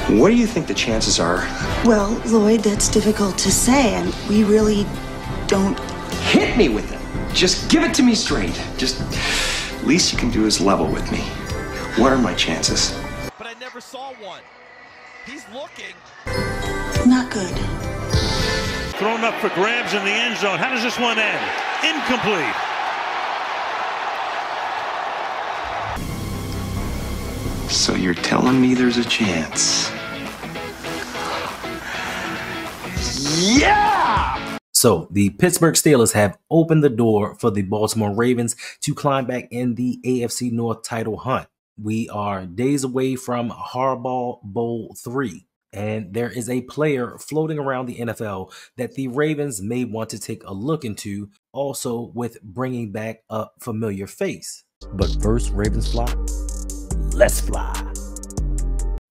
What do you think the chances are? Well, Lloyd, that's difficult to say, and we really don't... Hit me with it. Just give it to me straight. Just, least you can do is level with me. What are my chances? But I never saw one. He's looking. Not good. Thrown up for grabs in the end zone. How does this one end? Incomplete. So you're telling me there's a chance? Yeah! So the Pittsburgh Steelers have opened the door for the Baltimore Ravens to climb back in the AFC North title hunt. We are days away from Harbaugh Bowl 3, and there is a player floating around the NFL that the Ravens may want to take a look into, also with bringing back a familiar face. But first, Ravens fly. Let's fly.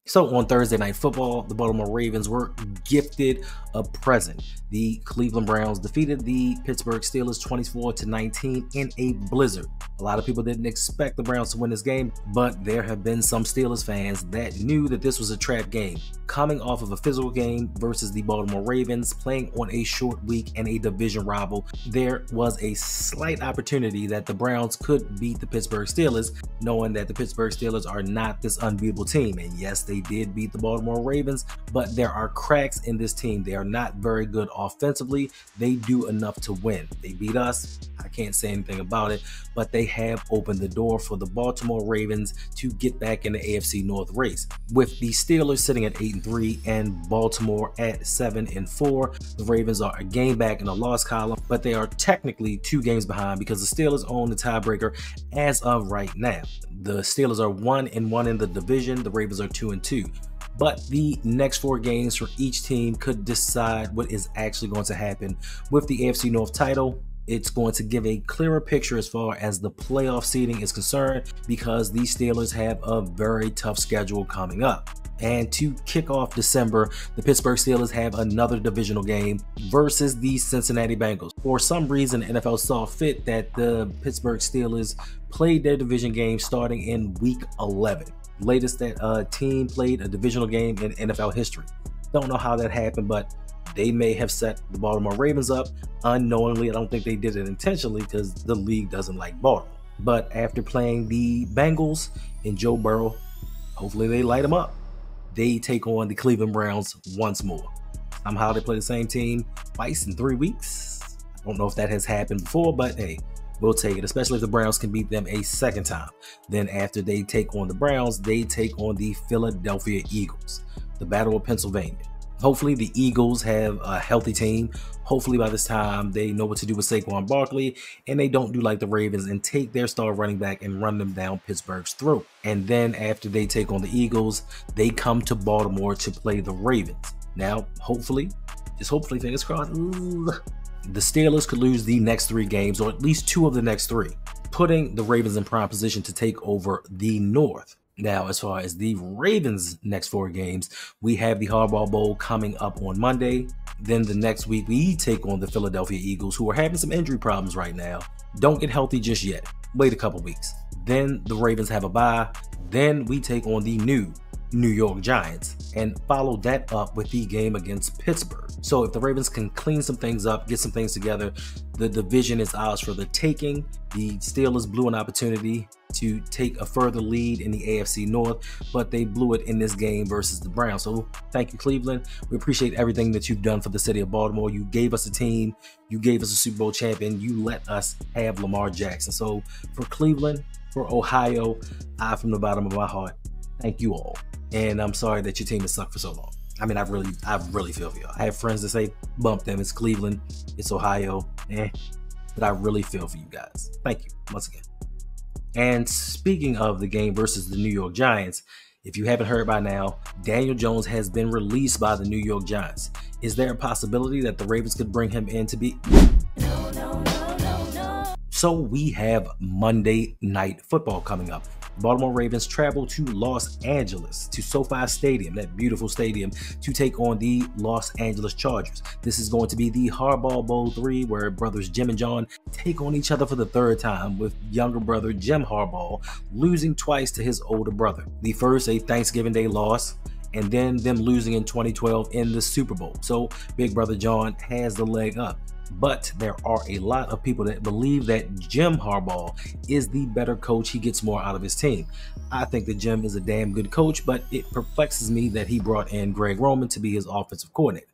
So on Thursday Night Football, the Baltimore Ravens were gifted a present. The Cleveland Browns defeated the Pittsburgh Steelers 24-19 in a blizzard. A lot of people didn't expect the Browns to win this game, but there have been some Steelers fans that knew that this was a trap game. Coming off of a physical game versus the Baltimore Ravens, playing on a short week and a division rival, there was a slight opportunity that the Browns could beat the Pittsburgh Steelers, knowing that the Pittsburgh Steelers are not this unbeatable team. And yes, they did beat the Baltimore Ravens, but there are cracks in this team. They are not very good offensively. They do enough to win. They beat us. I can't say anything about it, but they have opened the door for the Baltimore Ravens to get back in the AFC North race. With the Steelers sitting at 8-3 and Baltimore at 7-4, the Ravens are a game back in the loss column, but they are technically 2 games behind because the Steelers own the tiebreaker as of right now. The Steelers are 1-1 in the division. The Ravens are 2-2. But the next 4 games for each team could decide what is actually going to happen. With the AFC North title, it's going to give a clearer picture as far as the playoff seeding is concerned, because the Steelers have a very tough schedule coming up. And to kick off December, the Pittsburgh Steelers have another divisional game versus the Cincinnati Bengals. For some reason, the NFL saw fit that the Pittsburgh Steelers played their division game starting in week 11. Latest that a team played a divisional game in NFL history. Don't know how that happened, but they may have set the Baltimore Ravens up unknowingly. I don't think they did it intentionally because the league doesn't like Baltimore. But after playing the Bengals and Joe Burrow, hopefully they light them up. They take on the Cleveland Browns once more. Somehow they play the same team twice in 3 weeks. I don't know if that has happened before, but hey, we'll take it, especially if the Browns can beat them a second time. Then after they take on the Browns, they take on the Philadelphia Eagles, the Battle of Pennsylvania. Hopefully the Eagles have a healthy team. Hopefully by this time they know what to do with Saquon Barkley and they don't do like the Ravens and take their star running back and run them down Pittsburgh's throat. And then after they take on the Eagles, they come to Baltimore to play the Ravens. Now, hopefully, just hopefully, fingers crossed, the Steelers could lose the next 3 games, or at least 2 of the next 3, putting the Ravens in prime position to take over the North. Now, as far as the Ravens' next 4 games, we have the Harbaugh Bowl coming up on Monday. Then the next week, we take on the Philadelphia Eagles, who are having some injury problems right now. Don't get healthy just yet. Wait a couple weeks. Then the Ravens have a bye. Then we take on the New York Giants and follow that up with the game against Pittsburgh. So if the Ravens can clean some things up, get some things together, the division is ours for the taking. The Steelers blew an opportunity to take a further lead in the AFC North, but they blew it in this game versus the Browns. So thank you, Cleveland. We appreciate everything that you've done for the city of Baltimore. You gave us a team. You gave us a Super Bowl champion. You let us have Lamar Jackson. So for Cleveland, for Ohio, from the bottom of my heart, thank you all. And I'm sorry that your team has sucked for so long. I mean, I really feel for y'all. I have friends that say, bump them. It's Cleveland. It's Ohio. But I really feel for you guys. Thank you once again. And speaking of the game versus the New York Giants, if you haven't heard by now, Daniel Jones has been released by the New York Giants. Is there a possibility that the Ravens could bring him in to be... No. So we have Monday Night Football coming up. Baltimore Ravens travel to Los Angeles, to SoFi Stadium, that beautiful stadium, to take on the Los Angeles Chargers. This is going to be the Harbaugh Bowl 3, where brothers Jim and John take on each other for the 3rd time, with younger brother Jim Harbaugh losing twice to his older brother. The first, a Thanksgiving Day loss, and then them losing in 2012 in the Super Bowl. So Big Brother John has the leg up. But there are a lot of people that believe that Jim Harbaugh is the better coach. He gets more out of his team. I think that Jim is a damn good coach, but it perplexes me that he brought in Greg Roman to be his offensive coordinator.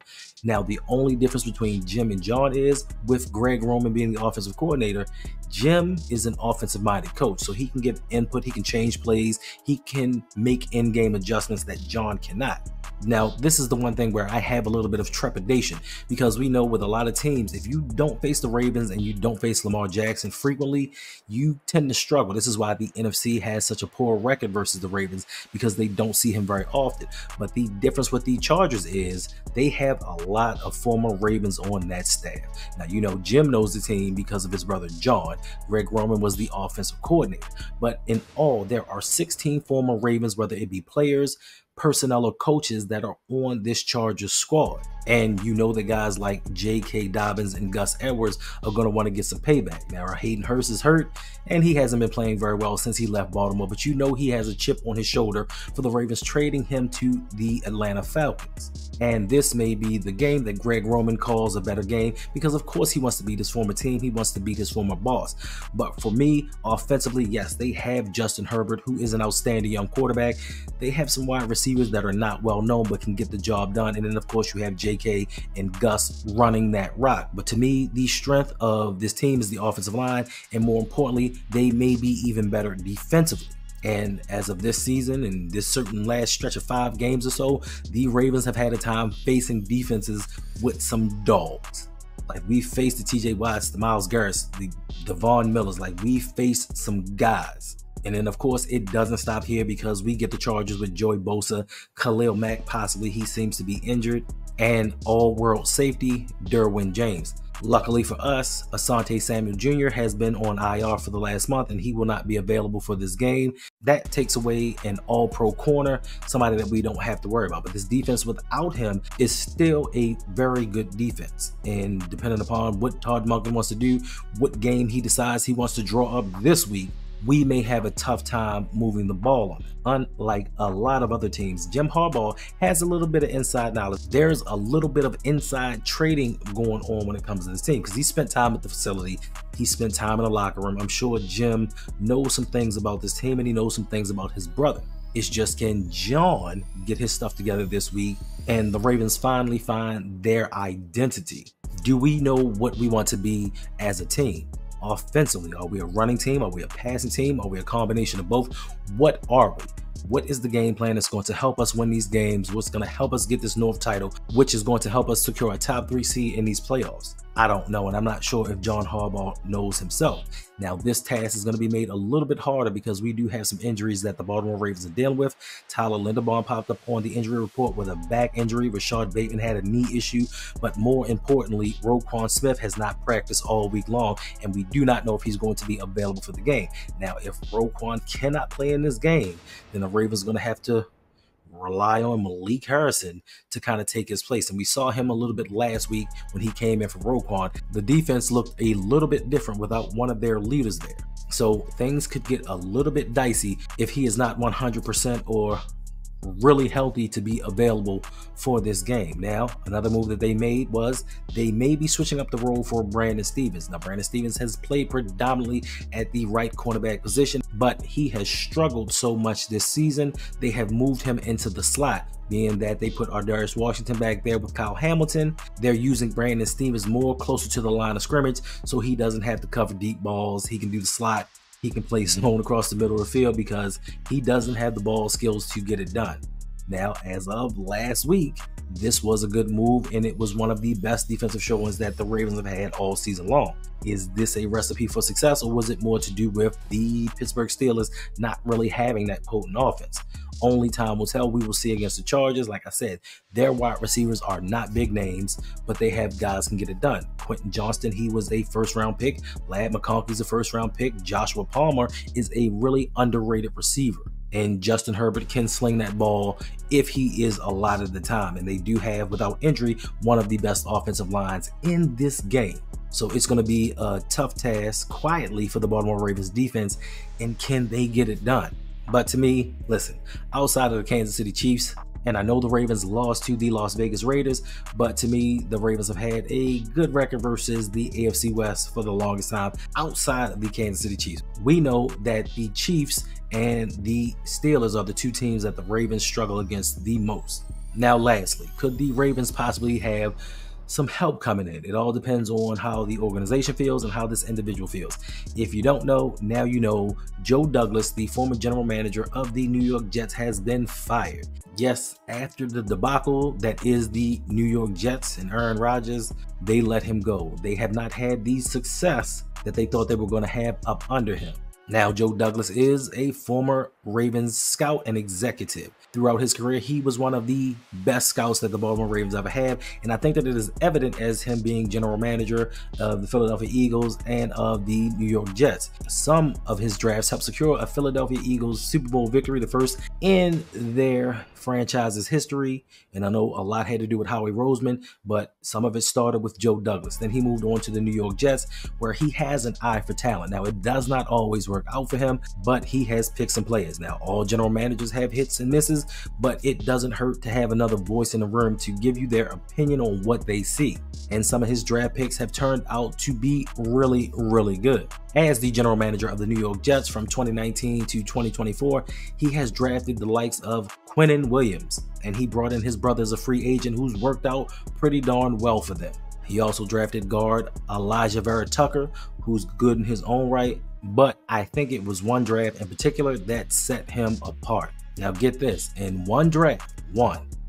Now, the only difference between Jim and John is with Greg Roman being the offensive coordinator, Jim is an offensive-minded coach, so he can give input, he can change plays, he can make in-game adjustments that John cannot. Now, this is the one thing where I have a little bit of trepidation, because we know with a lot of teams, if you don't face the Ravens and you don't face Lamar Jackson frequently, you tend to struggle. This is why the NFC has such a poor record versus the Ravens, because they don't see him very often. But the difference with the Chargers is they have a lot of former Ravens on that staff. Now, you know, Jim knows the team because of his brother John. Greg Roman was the offensive coordinator. But in all, there are 16 former Ravens, whether it be players, personnel, or coaches that are on this Chargers squad. And you know the guys like J.K. Dobbins and Gus Edwards are going to want to get some payback. Now, Hayden Hurst is hurt, and he hasn't been playing very well since he left Baltimore, but you know he has a chip on his shoulder for the Ravens trading him to the Atlanta Falcons. And this may be the game that Greg Roman calls a better game, because of course he wants to beat his former team, he wants to beat his former boss. But for me, offensively, yes, they have Justin Herbert, who is an outstanding young quarterback. They have some wide receivers that are not well known but can get the job done. And then of course you have J.K. and Gus running that rock. But to me, the strength of this team is the offensive line, and more importantly, they may be even better defensively. And as of this season and this certain last stretch of 5 games or so, the Ravens have had a time facing defenses with some dogs. Like, we faced the TJ Watts, the Myles Garretts, the Devon Millers. Like, we faced some guys. And then, of course, it doesn't stop here, because we get the Chargers with Joey Bosa, Khalil Mack, possibly he seems to be injured, and all-world safety Derwin James. Luckily for us, Asante Samuel Jr. has been on IR for the last month, and he will not be available for this game. That takes away an all-pro corner, somebody that we don't have to worry about. But this defense without him is still a very good defense. And depending upon what Todd Monken wants to do, what game he decides he wants to draw up this week, we may have a tough time moving the ball on it. Unlike a lot of other teams, Jim Harbaugh has a little bit of inside knowledge. There's a little bit of inside trading going on when it comes to this team, because he spent time at the facility. He spent time in the locker room. I'm sure Jim knows some things about this team, and he knows some things about his brother. It's just, can John get his stuff together this week and the Ravens finally find their identity? Do we know what we want to be as a team? Offensively, are we a running team? Are we a passing team? Are we a combination of both? What are we? What is the game plan that's going to help us win these games? What's going to help us get this North title, which is going to help us secure a top 3 seed in these playoffs? I don't know, and I'm not sure if John Harbaugh knows himself. Now, this task is going to be made a little bit harder because we do have some injuries that the Baltimore Ravens are dealing with. Tyler Linderbaum popped up on the injury report with a back injury. Rashad Bateman had a knee issue, but more importantly, Roquan Smith has not practiced all week long, and we do not know if he's going to be available for the game. Now, if Roquan cannot play in this game, then the Ravens are going to have to rely on Malik Harrison to kind of take his place. And we saw him a little bit last week when he came in for Roquan. The defense looked a little bit different without one of their leaders there. So things could get a little bit dicey if he is not 100% or really healthy to be available for this game. Now, another move that they made was they may be switching up the role for Brandon Stephens. Now, Brandon Stephens has played predominantly at the right cornerback position, but he has struggled so much this season, they have moved him into the slot, being that they put Ardarius Washington back there with Kyle Hamilton. They're using Brandon Stephens more closer to the line of scrimmage, so he doesn't have to cover deep balls. He can do the slot. He can play zone across the middle of the field because he doesn't have the ball skills to get it done. Now, as of last week, this was a good move, and it was one of the best defensive showings that the Ravens have had all season long. Is this a recipe for success, or was it more to do with the Pittsburgh Steelers not really having that potent offense? Only time will tell. We will see against the Chargers. Like I said, their wide receivers are not big names, but they have guys who can get it done. Quentin Johnston, he was a first-round pick. Ladd McConkey's a first-round pick. Joshua Palmer is a really underrated receiver. And Justin Herbert can sling that ball if he is allotted the time. And they do have, without injury, one of the best offensive lines in this game. So it's going to be a tough task quietly for the Baltimore Ravens defense. And can they get it done? But to me, listen, outside of the Kansas City Chiefs, And I know the Ravens lost to the Las Vegas Raiders, but to me, the Ravens have had a good record versus the AFC West for the longest time outside of the Kansas City Chiefs. We know that the Chiefs and the Steelers are the two teams that the Ravens struggle against the most. Now, lastly, could the Ravens possibly have some help coming in? It all depends on how the organization feels and how this individual feels. If you don't know, now you know. Joe Douglas, the former general manager of the New York Jets, has been fired. Yes, after the debacle that is the New York Jets and Aaron Rodgers, they let him go. They have not had the success that they thought they were going to have up under him. Now, Joe Douglas is a former Ravens scout and executive. Throughout his career, he was one of the best scouts that the Baltimore Ravens ever had, and I think that it is evident as him being general manager of the Philadelphia Eagles and of the New York Jets. Some of his drafts helped secure a Philadelphia Eagles Super Bowl victory, the first in their franchise's history, and I know a lot had to do with Howie Roseman, but some of it started with Joe Douglas. Then he moved on to the New York Jets, where he has an eye for talent. Now, it does not always work out for him, but he has picked some players. Now, all general managers have hits and misses, but it doesn't hurt to have another voice in the room to give you their opinion on what they see. And some of his draft picks have turned out to be really, really good. As the general manager of the New York Jets from 2019 to 2024, he has drafted the likes of Quinnen Williams, and he brought in his brother as a free agent who's worked out pretty darn well for them. He also drafted guard Elijah Vera Tucker, who's good in his own right, but I think it was one draft in particular that set him apart. Now get this, in one draft,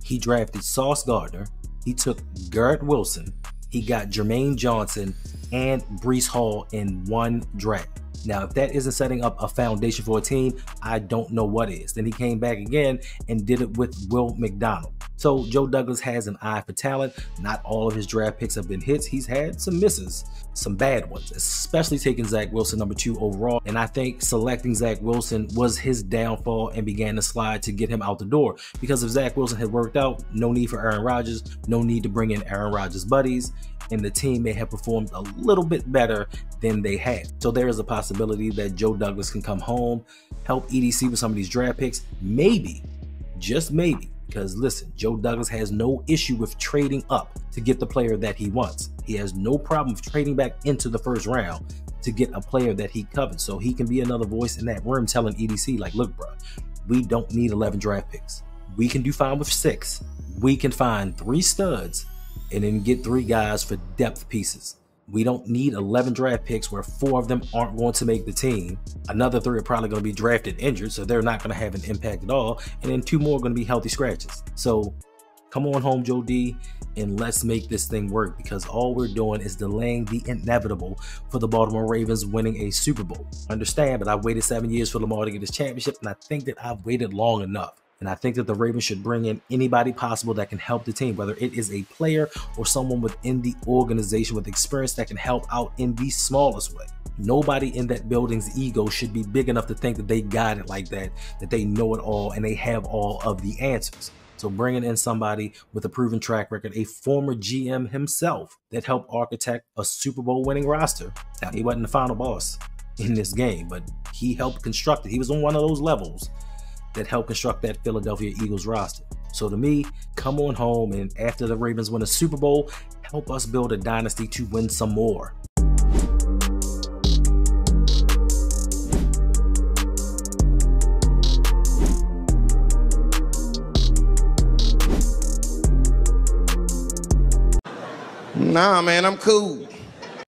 he drafted Sauce Gardner, he took Garrett Wilson, he got Jermaine Johnson and Breece Hall in one draft. Now, if that isn't setting up a foundation for a team, I don't know what is. Then he came back again and did it with Will McDonald. So Joe Douglas has an eye for talent. Not all of his draft picks have been hits. He's had some misses, some bad ones, especially taking Zach Wilson number 2 overall. And I think selecting Zach Wilson was his downfall and began to slide to get him out the door. Because if Zach Wilson had worked out, no need for Aaron Rodgers, no need to bring in Aaron Rodgers' buddies, and the team may have performed a little bit better than they had. So there is a possibility that Joe Douglas can come home, help EDC with some of these draft picks, maybe, just maybe. Because listen, Joe Douglas has no issue with trading up to get the player that he wants. He has no problem with trading back into the first round to get a player that he covets. So he can be another voice in that room telling EDC, like, look, bro, we don't need 11 draft picks. We can do fine with 6. We can find 3 studs and then get 3 guys for depth pieces. We don't need 11 draft picks where 4 of them aren't going to make the team. Another 3 are probably going to be drafted injured, so they're not going to have an impact at all. And then 2 more are going to be healthy scratches. So come on home, Joe D, and let's make this thing work, because all we're doing is delaying the inevitable for the Baltimore Ravens winning a Super Bowl. Understand, but I waited 7 years for Lamar to get his championship, and I think that I've waited long enough. And I think that the Ravens should bring in anybody possible that can help the team, whether it is a player or someone within the organization with experience that can help out in the smallest way. Nobody in that building's ego should be big enough to think that they got it like that, that they know it all and they have all of the answers. So bringing in somebody with a proven track record, a former GM himself that helped architect a Super Bowl winning roster. Now, he wasn't the final boss in this game, but he helped construct it. He was on one of those levels that helped construct that Philadelphia Eagles roster. So to me, come on home, and after the Ravens win a Super Bowl, help us build a dynasty to win some more. Nah, man, I'm cool.